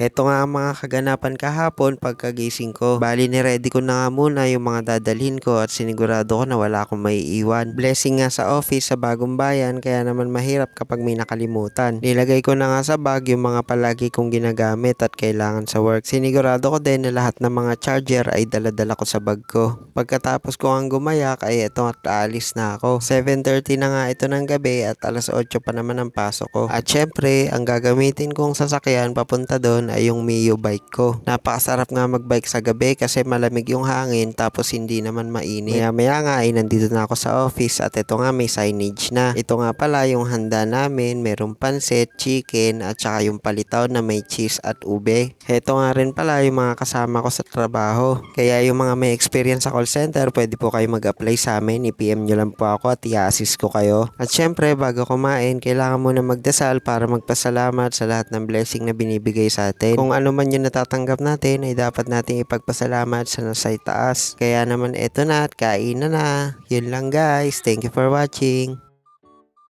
Eto nga ang mga kaganapan kahapon pagkagising ko. Bali ni-ready ko na nga muna yung mga dadalhin ko at sinigurado ko na wala akong maiiwan. Blessing nga sa office sa bagong bayan kaya naman mahirap kapag may nakalimutan. Nilagay ko na nga sa bag yung mga palagi kong ginagamit at kailangan sa work. Sinigurado ko din na lahat ng mga charger ay daladala ko sa bag ko. Pagkatapos ko ang gumayak ay eto at aalis na ako. 7:30 na nga ito ng gabi at alas 8 pa naman ang pasok ko. At syempre, ang gagamitin kong sasakyan papunta doon ay yung Mio bike ko. Napakasarap nga magbike sa gabi kasi malamig yung hangin tapos hindi naman mainit. Maya maya nga ay nandito na ako sa office at ito nga may signage na. Ito nga pala yung handa namin, merong pansit, chicken at saka yung palitaw na may cheese at ube. Ito nga rin pala yung mga kasama ko sa trabaho. Kaya yung mga may experience sa call center, pwede po kayo mag-apply sa amin. I-PM nyo lang po ako at i-assist ko kayo. At syempre, bago kumain, kailangan muna magdasal para magpasalamat sa lahat ng blessing na binibigay sa atin. Kung ano man yung natatanggap natin ay dapat nating ipagpasalamat sa nasa itaas. Kaya naman eto na at kain na na. Yun lang guys. Thank you for watching.